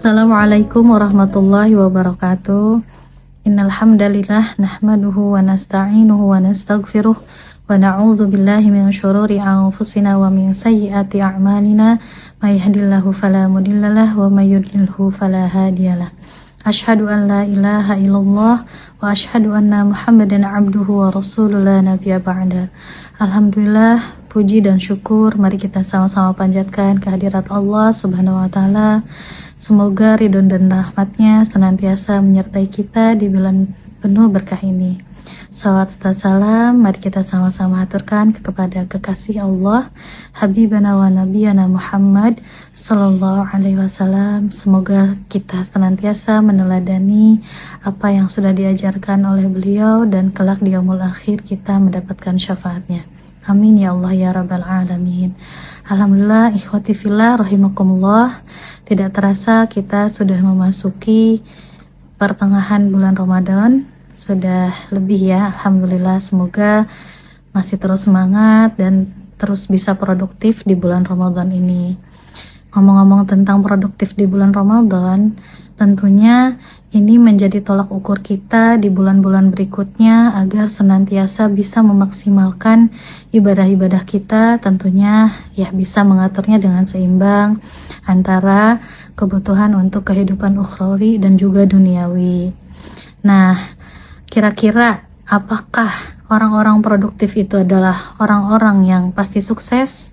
Assalamualaikum warahmatullahi wabarakatuh. Innal hamdalillah nahmaduhu wa nasta'inuhu wa nastaghfiruh wa na'udzu billahi min syururi anfusina wa min sayyiati a'malina. May yahdihillahu fala mudhillalah wa may yudlilhu fala hadiyalah. Asyhadu an la ilaha illallah wa asyhadu anna Muhammadan abduhu wa rasuluh la nabiyya ba'da. Alhamdulillah, puji dan syukur mari kita sama-sama panjatkan kehadirat Allah Subhanahu wa taala. Semoga ridho dan rahmatnya senantiasa menyertai kita di bulan penuh berkah ini. Salawat serta salam mari kita sama-sama aturkan kepada kekasih Allah, Habibana wa Nabiyana Muhammad Sallallahu Alaihi Wasallam. Semoga kita senantiasa meneladani apa yang sudah diajarkan oleh beliau dan kelak di yaumul akhir kita mendapatkan syafaatnya. Amin ya Allah ya Rabbal Alamin. Alhamdulillah, ikhwati fillah rahimakumullah. Tidak terasa kita sudah memasuki pertengahan bulan Ramadan. Sudah lebih ya, alhamdulillah. Semoga masih terus semangat dan terus bisa produktif di bulan Ramadan ini. Ngomong-ngomong tentang produktif di bulan Ramadan, tentunya ini menjadi tolak ukur kita di bulan-bulan berikutnya agar senantiasa bisa memaksimalkan ibadah-ibadah kita, tentunya ya bisa mengaturnya dengan seimbang antara kebutuhan untuk kehidupan ukhrawi dan juga duniawi. Nah, kira-kira apakah orang-orang produktif itu adalah orang-orang yang pasti sukses?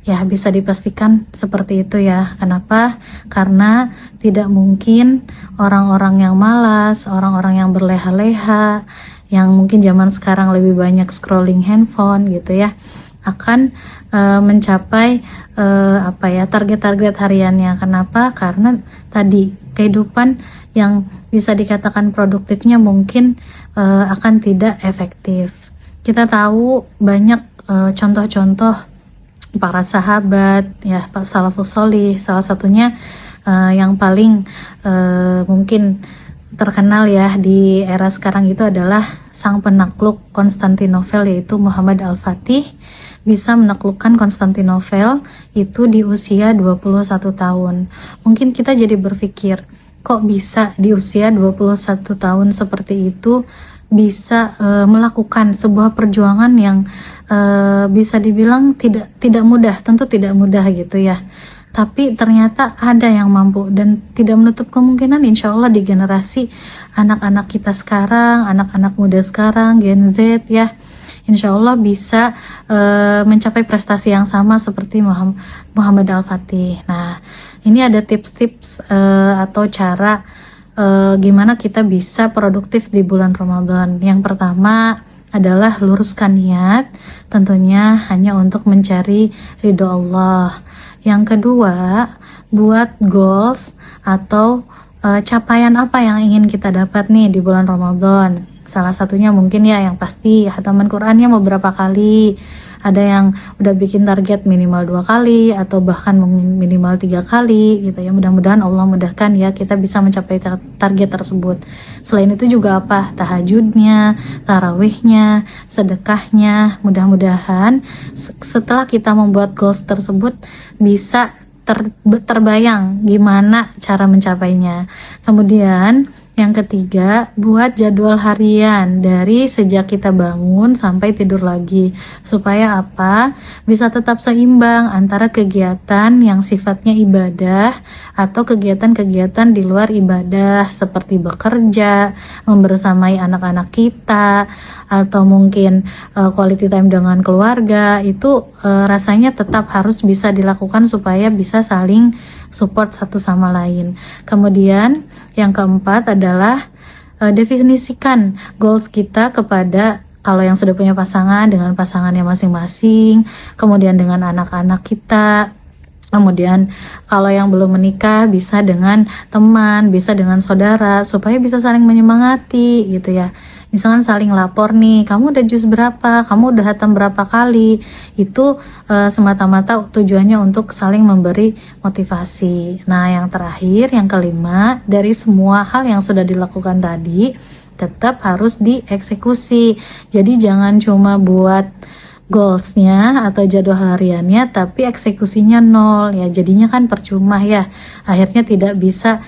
Ya, bisa dipastikan seperti itu ya. Kenapa? Karena tidak mungkin orang-orang yang malas, orang-orang yang berleha-leha, yang mungkin zaman sekarang lebih banyak scrolling handphone gitu ya, akan mencapai target-target hariannya. Kenapa? Karena tadi kehidupan yang bisa dikatakan produktifnya mungkin akan tidak efektif. Kita tahu banyak contoh-contoh para sahabat ya, Pak Salafus Sholih, salah satunya yang paling mungkin terkenal ya di era sekarang itu adalah sang penakluk Konstantinopel, yaitu Muhammad Al-Fatih. Bisa menaklukkan Konstantinopel itu di usia 21 tahun. Mungkin kita jadi berpikir, kok bisa di usia 21 tahun seperti itu bisa melakukan sebuah perjuangan yang bisa dibilang tidak mudah, tentu tidak mudah gitu ya. Tapi ternyata ada yang mampu dan tidak menutup kemungkinan insya Allah di generasi anak-anak kita sekarang, anak-anak muda sekarang, Gen Z ya, insya Allah bisa mencapai prestasi yang sama seperti Muhammad Al-Fatih. Nah, ini ada tips-tips atau cara gimana kita bisa produktif di bulan Ramadan. Yang pertama adalah luruskan niat, tentunya hanya untuk mencari ridho Allah. Yang kedua, buat goals atau capaian apa yang ingin kita dapat nih di bulan Ramadan. Salah satunya mungkin ya yang pasti hataman Qur'annya beberapa kali. Ada yang udah bikin target minimal 2 kali atau bahkan minimal 3 kali gitu ya. Mudah-mudahan Allah mudahkan ya kita bisa mencapai target tersebut. Selain itu juga apa? Tahajudnya, tarawihnya, sedekahnya. Mudah-mudahan setelah kita membuat goals tersebut bisa terbayang gimana cara mencapainya. Kemudian yang ketiga, buat jadwal harian dari sejak kita bangun sampai tidur lagi. Supaya apa? Bisa tetap seimbang antara kegiatan yang sifatnya ibadah atau kegiatan-kegiatan di luar ibadah seperti bekerja, membersamai anak-anak kita, atau mungkin quality time dengan keluarga. Itu rasanya tetap harus bisa dilakukan supaya bisa saling support satu sama lain. Kemudian yang keempat adalah definisikan goals kita kepada, kalau yang sudah punya pasangan dengan pasangannya masing-masing, kemudian dengan anak-anak kita, kemudian kalau yang belum menikah bisa dengan teman, bisa dengan saudara, supaya bisa saling menyemangati gitu ya. Misalkan saling lapor nih, kamu udah juz berapa, kamu udah hatam berapa kali. Itu semata-mata tujuannya untuk saling memberi motivasi. Nah, yang terakhir, yang kelima, dari semua hal yang sudah dilakukan tadi tetap harus dieksekusi. Jadi jangan cuma buat goalsnya atau jadwal hariannya tapi eksekusinya nol, ya jadinya kan percuma ya, akhirnya tidak bisa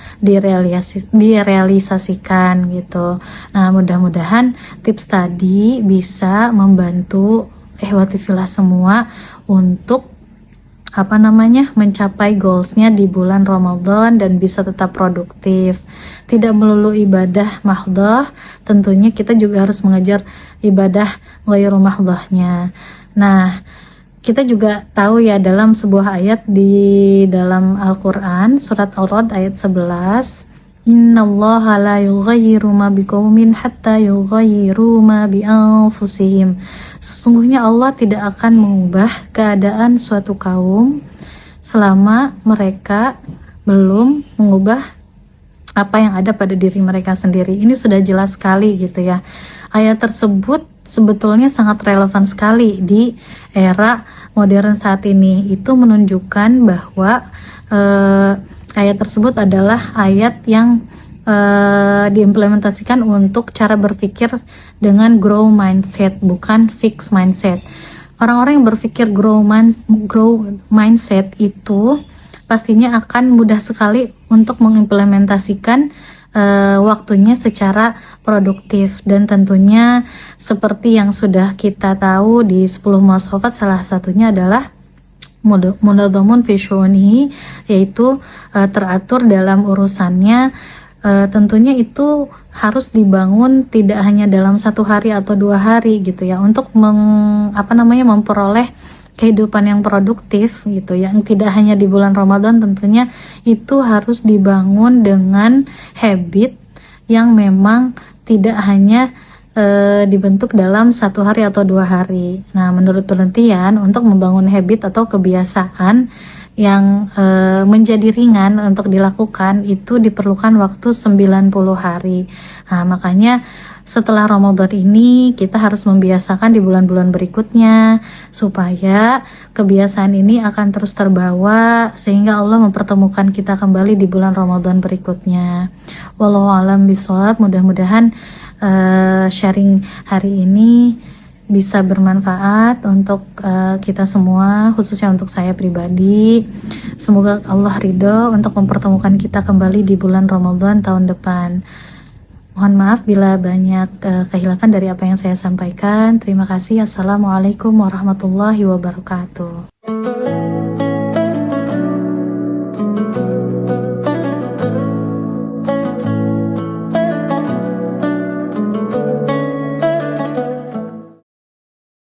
direalisasikan gitu. Nah, mudah-mudahan tips tadi bisa membantu ikhwatifillah semua untuk mencapai goalsnya di bulan Ramadan dan bisa tetap produktif. Tidak melulu ibadah mahdhah, tentunya kita juga harus mengejar ibadah ghairu mahdhahnya. Nah, kita juga tahu ya dalam sebuah ayat di dalam Al-Quran, surat Al-Ra'd ayat 11, Innallaha la yughayyiru ma biqaumin hatta yughayyiru ma bi anfusihim. Sesungguhnya Allah tidak akan mengubah keadaan suatu kaum selama mereka belum mengubah apa yang ada pada diri mereka sendiri. Ini sudah jelas sekali gitu ya. Ayat tersebut sebetulnya sangat relevan sekali di era modern saat ini. Itu menunjukkan bahwa ayat tersebut adalah ayat yang diimplementasikan untuk cara berpikir dengan grow mindset, bukan fix mindset. Orang-orang yang berpikir grow mindset itu pastinya akan mudah sekali untuk mengimplementasikan waktunya secara produktif, dan tentunya seperti yang sudah kita tahu di 10 muasafat, salah satunya adalah munadzamun fi syu'unihi, yaitu teratur dalam urusannya. Tentunya itu harus dibangun tidak hanya dalam 1 hari atau 2 hari gitu ya, untuk memperoleh kehidupan yang produktif gitu ya, yang tidak hanya di bulan Ramadan. Tentunya itu harus dibangun dengan habit yang memang tidak hanya dibentuk dalam 1 hari atau 2 hari. Nah, menurut penelitian, untuk membangun habit atau kebiasaan yang menjadi ringan untuk dilakukan itu diperlukan waktu 90 hari. Nah, makanya setelah Ramadan ini kita harus membiasakan di bulan-bulan berikutnya supaya kebiasaan ini akan terus terbawa sehingga Allah mempertemukan kita kembali di bulan Ramadan berikutnya. Wallahu a'lam bishawab. Mudah-mudahan sharing hari ini bisa bermanfaat untuk kita semua, khususnya untuk saya pribadi. Semoga Allah ridho untuk mempertemukan kita kembali di bulan Ramadan tahun depan. Mohon maaf bila banyak kehilangan dari apa yang saya sampaikan. Terima kasih. Assalamualaikum warahmatullahi wabarakatuh.